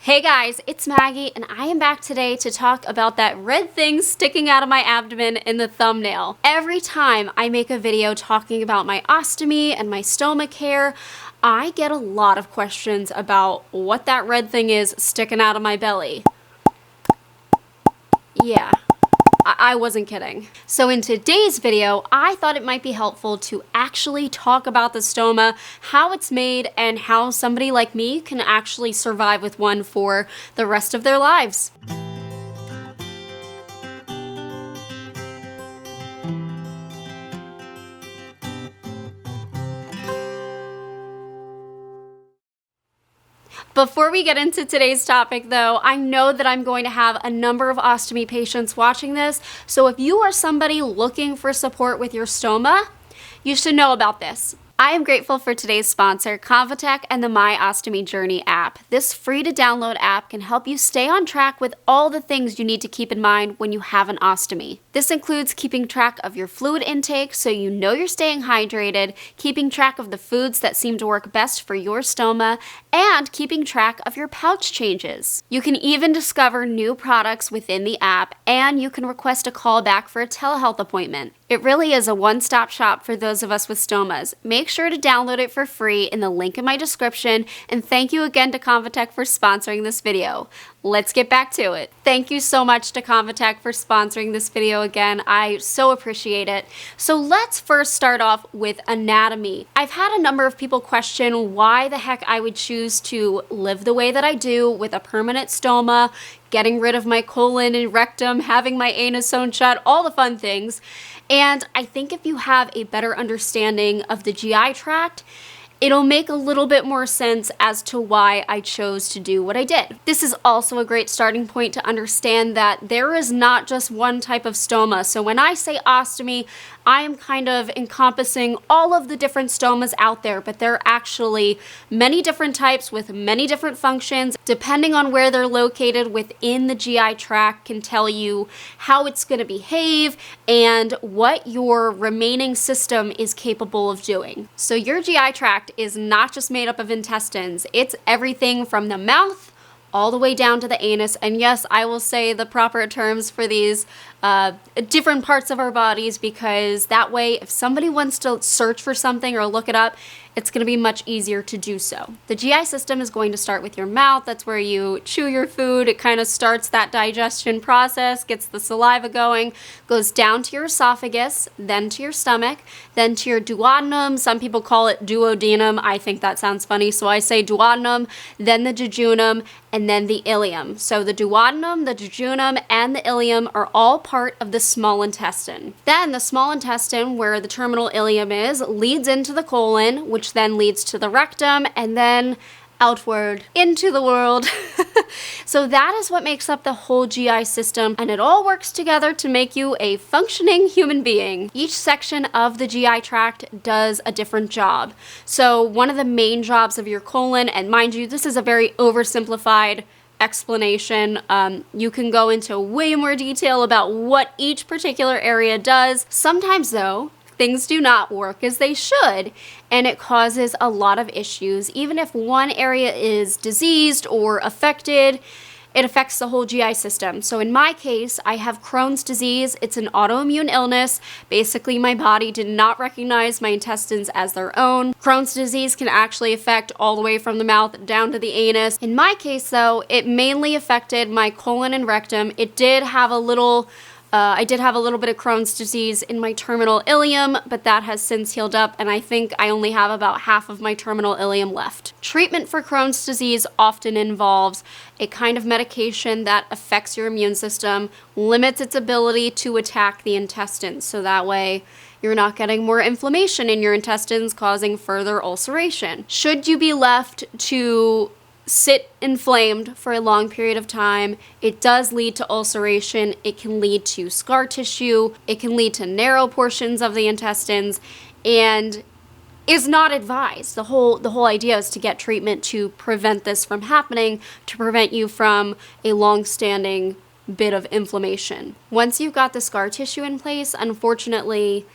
Hey guys, it's Maggie and I am back today to talk about that red thing sticking out of my abdomen in the thumbnail. Every time I make a video talking about my ostomy and my stoma care, I get a lot of questions about what that red thing is sticking out of my belly. Yeah. I wasn't kidding. So in today's video, I thought it might be helpful to actually talk about the stoma, how it's made, and how somebody like me can actually survive with one for the rest of their lives. Before we get into today's topic though, I know that I'm going to have a number of ostomy patients watching this, so if you are somebody looking for support with your stoma, you should know about this. I am grateful for today's sponsor, Convatec and the My Ostomy Journey app. This free-to-download app can help you stay on track with all the things you need to keep in mind when you have an ostomy. This includes keeping track of your fluid intake so you know you're staying hydrated, keeping track of the foods that seem to work best for your stoma, and keeping track of your pouch changes. You can even discover new products within the app, and you can request a call back for a telehealth appointment. It really is a one-stop shop for those of us with stomas. Make sure to download it for free in the link in my description, and thank you again to Convatec for sponsoring this video. Let's get back to it. Thank you so much to Convatec for sponsoring this video again. I so appreciate it. So let's first start off with anatomy. I've had a number of people question why the heck I would choose to live the way that I do with a permanent stoma, getting rid of my colon and rectum, having my anus sewn shut, all the fun things. And I think if you have a better understanding of the GI tract, it'll make a little bit more sense as to why I chose to do what I did. This is also a great starting point to understand that there is not just one type of stoma. So when I say ostomy, I am kind of encompassing all of the different stomas out there, but there are actually many different types with many different functions. Depending on where they're located within the GI tract can tell you how it's going to behave and what your remaining system is capable of doing. So your GI tract is not just made up of intestines. It's everything from the mouth all the way down to the anus. And yes, I will say the proper terms for these different parts of our bodies, because that way if somebody wants to search for something or look it up, it's going to be much easier to do so. The GI system is going to start with your mouth. That's where you chew your food. It kind of starts that digestion process, gets the saliva going, goes down to your esophagus, then to your stomach, then to your duodenum. Some people call it duodenum. I think that sounds funny, so I say duodenum, then the jejunum, and then the ileum. So the duodenum, the jejunum, and the ileum are all part of the small intestine. Then the small intestine, where the terminal ileum is, leads into the colon, which then leads to the rectum, and then outward into the world. So that is what makes up the whole GI system, and it all works together to make you a functioning human being. Each section of the GI tract does a different job. So one of the main jobs of your colon, and mind you, this is a very oversimplified explanation. You can go into way more detail about what each particular area does. Sometimes though, things do not work as they should, and it causes a lot of issues. Even if one area is diseased or affected, it affects the whole GI system. So in my case, I have Crohn's disease. It's an autoimmune illness. Basically, my body did not recognize my intestines as their own. Crohn's disease can actually affect all the way from the mouth down to the anus. In my case, though, it mainly affected my colon and rectum. It did have a little I did have a little bit of Crohn's disease in my terminal ileum, but that has since healed up, and I think I only have about half of my terminal ileum left. Treatment for Crohn's disease often involves a kind of medication that affects your immune system, limits its ability to attack the intestines, so that way you're not getting more inflammation in your intestines, causing further ulceration. Should you be left to sit inflamed for a long period of time, it does lead to ulceration. It can lead to scar tissue. It can lead to narrow portions of the intestines, and is not advised. The whole idea is to get treatment to prevent this from happening, to prevent you from a long-standing bit of inflammation. Once you've got the scar tissue in place, unfortunately,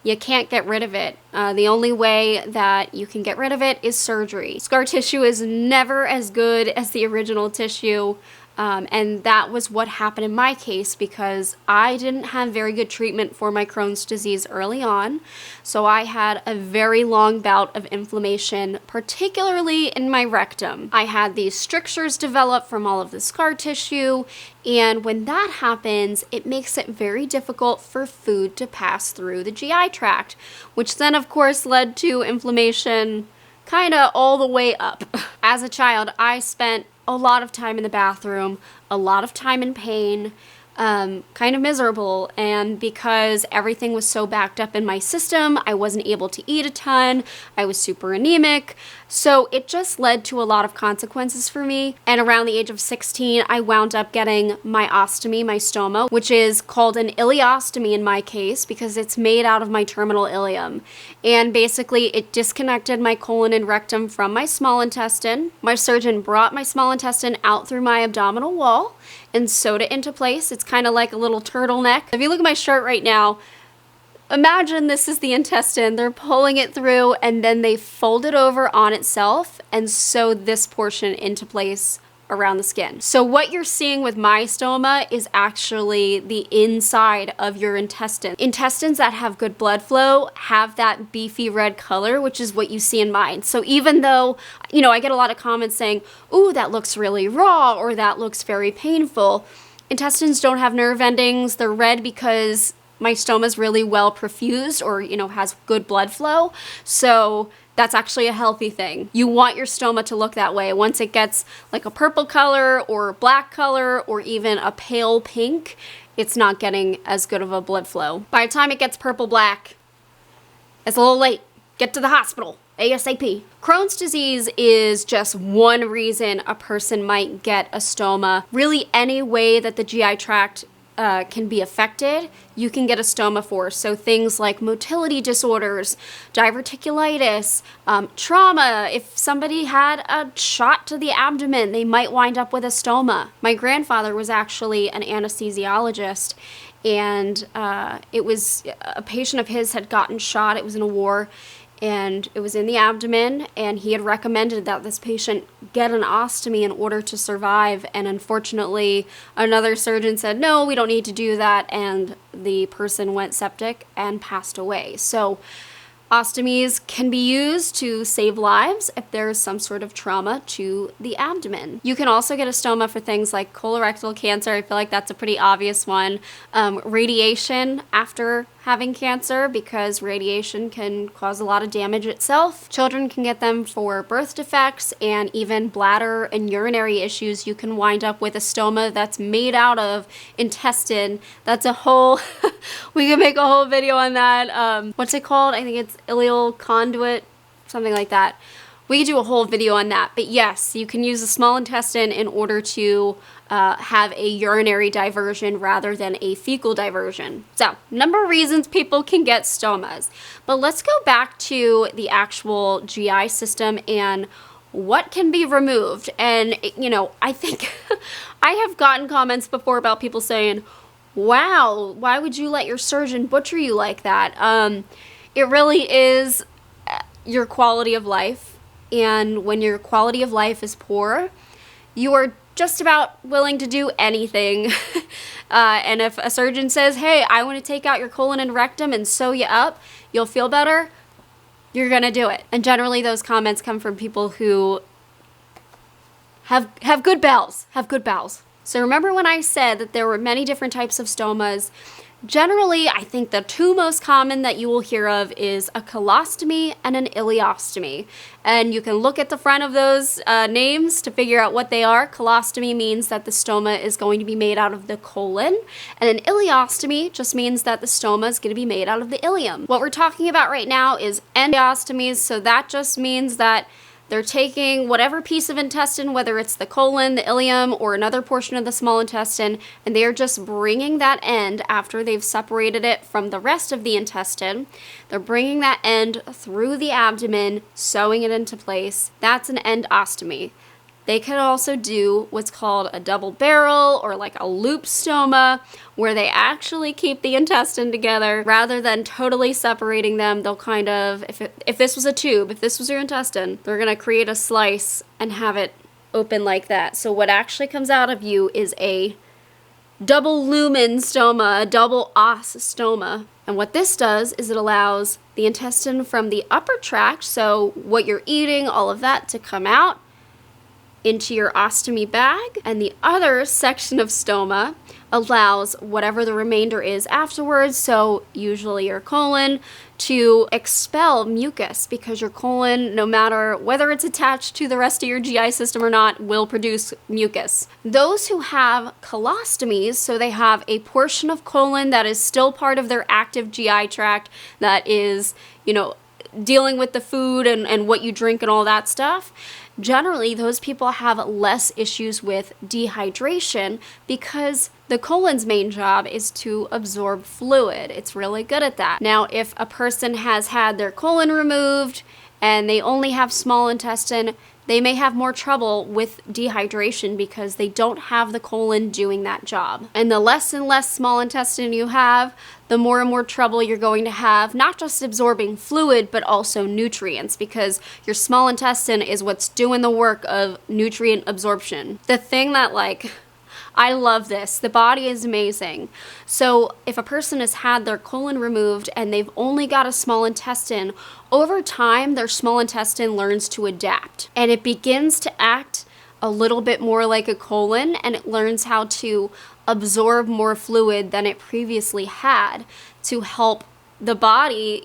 You can't get rid of it. The only way that you can get rid of it is surgery. Scar tissue is never as good as the original tissue. And that was what happened in my case because I didn't have very good treatment for my Crohn's disease early on. So I had a very long bout of inflammation, particularly in my rectum. I had these strictures develop from all of the scar tissue. And when that happens, it makes it very difficult for food to pass through the GI tract, which then of course led to inflammation kind of all the way up. As a child, I spent a lot of time in the bathroom, a lot of time in pain, kind of miserable, and because everything was so backed up in my system, I wasn't able to eat a ton, I was super anemic, so it just led to a lot of consequences for me. And around the age of 16, I wound up getting my ostomy, my stoma, which is called an ileostomy in my case because it's made out of my terminal ileum. And basically it disconnected my colon and rectum from my small intestine. My surgeon brought my small intestine out through my abdominal wall and sewed it into place. It's kind of like a little turtleneck. If you look at my shirt right now, imagine this is the intestine. They're pulling it through and then they fold it over on itself and sew this portion into place around the skin. So what you're seeing with my stoma is actually the inside of your intestine. Intestines that have good blood flow have that beefy red color, which is what you see in mine. So even though, I get a lot of comments saying, ooh, that looks really raw or that looks very painful, intestines don't have nerve endings. They're red because my stoma is really well perfused or, has good blood flow. So that's actually a healthy thing. You want your stoma to look that way. Once it gets like a purple color or black color or even a pale pink, it's not getting as good of a blood flow. By the time it gets purple black, it's a little late. Get to the hospital ASAP. Crohn's disease is just one reason a person might get a stoma. Really, any way that the GI tract can be affected, you can get a stoma for. So things like motility disorders, diverticulitis, trauma. If somebody had a shot to the abdomen, they might wind up with a stoma. My grandfather was actually an anesthesiologist, and it was a patient of his had gotten shot. It was in a war, and it was in the abdomen, and he had recommended that this patient get an ostomy in order to survive, and unfortunately another surgeon said, no, we don't need to do that, and the person went septic and passed away. So ostomies can be used to save lives if there is some sort of trauma to the abdomen. You can also get a stoma for things like colorectal cancer. I feel like that's a pretty obvious one. Radiation after having cancer, because radiation can cause a lot of damage itself. Children can get them for birth defects, and even bladder and urinary issues. You can wind up with a stoma that's made out of intestine. That's a whole, we can make a whole video on that. What's it called? I think it's ileal conduit, something like that. We could do a whole video on that. But yes, you can use the small intestine in order to have a urinary diversion rather than a fecal diversion. So, number of reasons people can get stomas. But let's go back to the actual GI system and what can be removed. And, I think I have gotten comments before about people saying, wow, why would you let your surgeon butcher you like that? It really is your quality of life. And when your quality of life is poor, you are just about willing to do anything. And if a surgeon says, hey, I want to take out your colon and rectum and sew you up, you'll feel better, you're going to do it. And generally those comments come from people who have good bowels, So remember when I said that there were many different types of stomas? Generally, I think the two most common that you will hear of is a colostomy and an ileostomy. And you can look at the front of those names to figure out what they are. Colostomy means that the stoma is going to be made out of the colon, and an ileostomy just means that the stoma is going to be made out of the ileum. What we're talking about right now is endostomies, so that just means that they're taking whatever piece of intestine, whether it's the colon, the ileum, or another portion of the small intestine, and they are just bringing that end after they've separated it from the rest of the intestine. They're bringing that end through the abdomen, sewing it into place. That's an endostomy. They can also do what's called a double barrel or like a loop stoma, where they actually keep the intestine together rather than totally separating them. They'll kind of, if this was a tube, if this was your intestine, they're gonna create a slice and have it open like that. So what actually comes out of you is a double lumen stoma, a double os stoma. And what this does is it allows the intestine from the upper tract, so what you're eating, all of that, to come out into your ostomy bag, and the other section of stoma allows whatever the remainder is afterwards, so usually your colon, to expel mucus, because your colon, no matter whether it's attached to the rest of your GI system or not, will produce mucus. Those who have colostomies, so they have a portion of colon that is still part of their active GI tract that is, dealing with the food and what you drink and all that stuff, generally those people have less issues with dehydration because the colon's main job is to absorb fluid. It's really good at that. Now, if a person has had their colon removed and they only have small intestine, they may have more trouble with dehydration because they don't have the colon doing that job. And the less and less small intestine you have, the more and more trouble you're going to have, not just absorbing fluid, but also nutrients, because your small intestine is what's doing the work of nutrient absorption. The thing that, I love this. The body is amazing. So if a person has had their colon removed and they've only got a small intestine, over time their small intestine learns to adapt and it begins to act a little bit more like a colon, and it learns how to absorb more fluid than it previously had to help the body,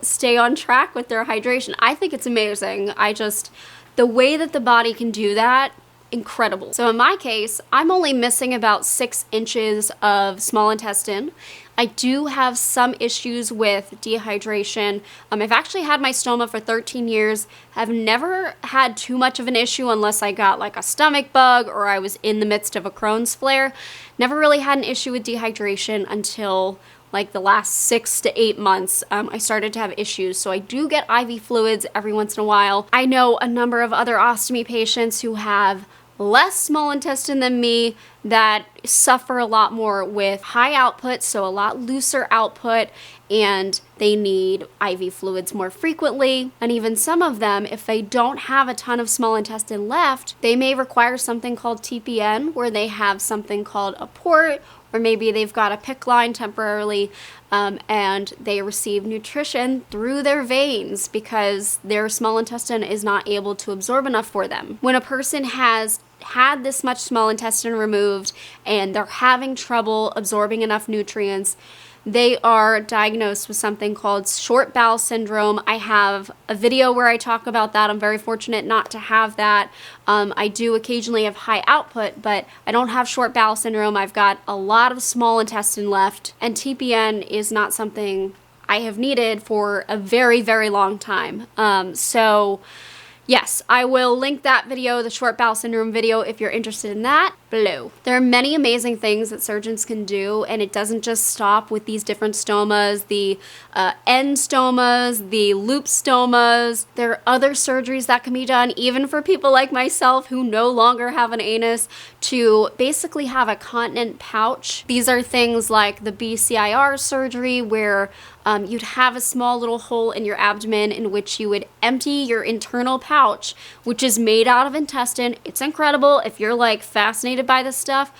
stay on track with their hydration. I think it's amazing. The way that the body can do that, incredible. So in my case, I'm only missing about 6 inches of small intestine. I do have some issues with dehydration. I've actually had my stoma for 13 years. I've never had too much of an issue unless I got a stomach bug or I was in the midst of a Crohn's flare. Never really had an issue with dehydration until the last 6 to 8 months. I started to have issues. So I do get IV fluids every once in a while. I know a number of other ostomy patients who have less small intestine than me that suffer a lot more with high output, so a lot looser output, and they need IV fluids more frequently. And even some of them, if they don't have a ton of small intestine left, they may require something called TPN, where they have something called a port, or maybe they've got a PICC line temporarily, and they receive nutrition through their veins because their small intestine is not able to absorb enough for them. When a person has had this much small intestine removed and they're having trouble absorbing enough nutrients, they are diagnosed with something called short bowel syndrome. I have a video where I talk about that. I'm very fortunate not to have that. I do occasionally have high output, but I don't have short bowel syndrome. I've got a lot of small intestine left, and TPN is not something I have needed for a very, very long time. Yes, I will link that video, the short bowel syndrome video, if you're interested in that, below. There are many amazing things that surgeons can do, and it doesn't just stop with these different stomas, the end stomas, the loop stomas. There are other surgeries that can be done, even for people like myself who no longer have an anus, to basically have a continent pouch. These are things like the BCIR surgery, where you'd have a small little hole in your abdomen in which you would empty your internal pouch, which is made out of intestine. It's incredible. If you're fascinated by this stuff,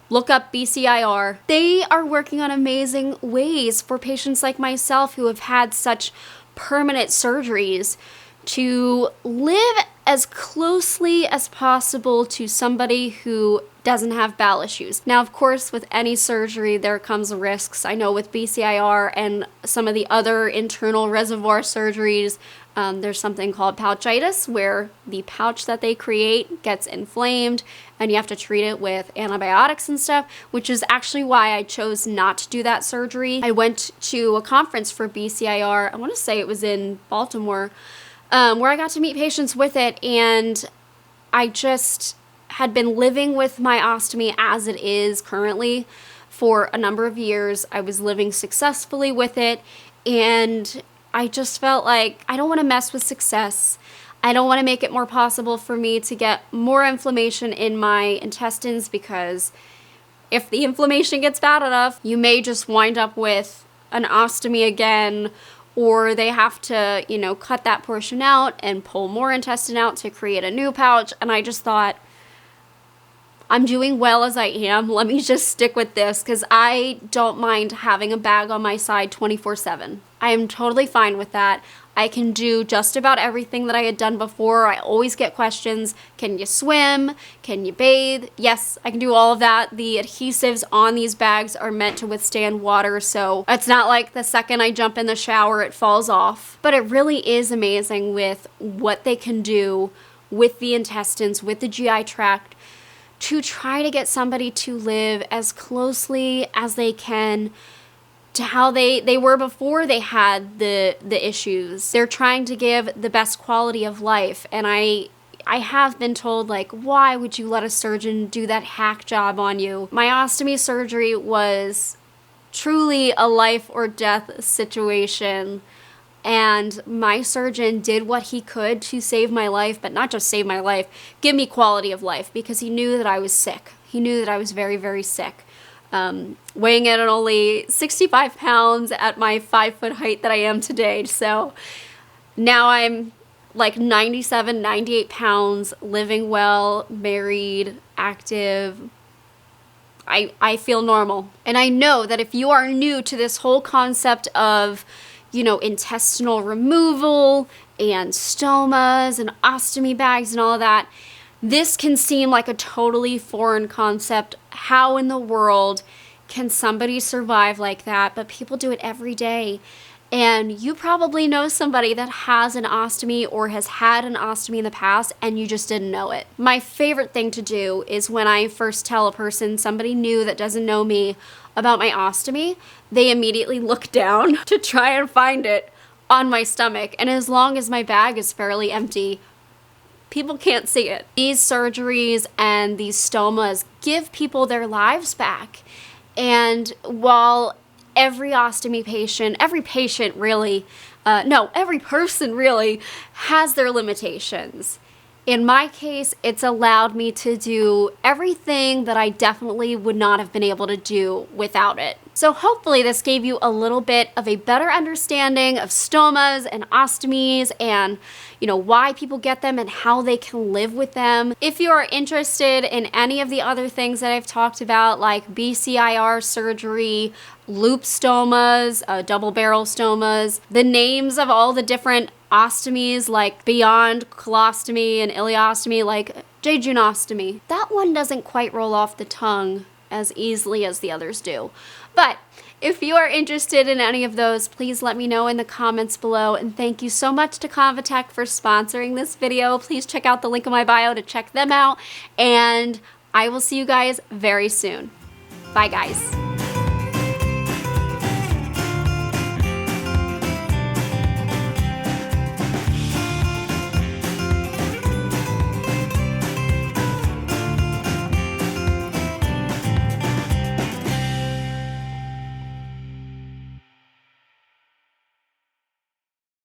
look up BCIR. They are working on amazing ways for patients like myself who have had such permanent surgeries to live as closely as possible to somebody who doesn't have bowel issues. Now, of course, with any surgery, there comes risks. I know with BCIR and some of the other internal reservoir surgeries, there's something called pouchitis, where the pouch that they create gets inflamed and you have to treat it with antibiotics and stuff, which is actually why I chose not to do that surgery. I went to a conference for BCIR, I want to say it was in Baltimore, where I got to meet patients with it, and I just had been living with my ostomy as it is currently for a number of years. I was living successfully with it, and I just felt like I don't want to mess with success. I don't want to make it more possible for me to get more inflammation in my intestines, because if the inflammation gets bad enough, you may just wind up with an ostomy again, or they have to, you know, cut that portion out and pull more intestine out to create a new pouch. And I just thought, I'm doing well as I am. Let me just stick with this, because I don't mind having a bag on my side 24/7. I am totally fine with that. I can do just about everything that I had done before. I always get questions. Can you swim? Can you bathe? Yes, I can do all of that. The adhesives on these bags are meant to withstand water, so it's not like the second I jump in the shower, it falls off. But it really is amazing with what they can do with the intestines, with the GI tract, to try to get somebody to live as closely as they can to how they were before they had the issues. They're trying to give the best quality of life. And I have been told, like, why would you let a surgeon do that hack job on you? My ostomy surgery was truly a life or death situation. And my surgeon did what he could to save my life, but not just save my life, give me quality of life, because he knew that I was sick. He knew that I was very, very sick. Weighing in at only 65 pounds at my 5-foot height that I am today. So now I'm like 97, 98 pounds, living well, married, active. I feel normal. And I know that if you are new to this whole concept of, you know, intestinal removal and stomas and ostomy bags and all of that, this can seem like a totally foreign concept. How in the world can somebody survive like that? But people do it every day. And you probably know somebody that has an ostomy or has had an ostomy in the past, and you just didn't know it. My favorite thing to do is when I first tell a person, somebody new that doesn't know me, about my ostomy, they immediately look down to try and find it on my stomach. And as long as my bag is fairly empty, people can't see it. These surgeries and these stomas give people their lives back. And while every ostomy patient, every person really has their limitations, in my case, it's allowed me to do everything that I definitely would not have been able to do without it. So hopefully this gave you a little bit of a better understanding of stomas and ostomies and, you know, why people get them and how they can live with them. If you are interested in any of the other things that I've talked about, like BCIR surgery, loop stomas, double barrel stomas, the names of all the different ostomies, like beyond colostomy and ileostomy, like 𝐤𝐥𝐚𝐨𝐫𝐚𝐭𝐢𝐨𝐧. That one doesn't quite roll off the tongue as easily as the others do. But if you are interested in any of those, please let me know in the comments below. And thank you so much to Convatec for sponsoring this video. Please check out the link in my bio to check them out. And I will see you guys very soon. Bye, guys.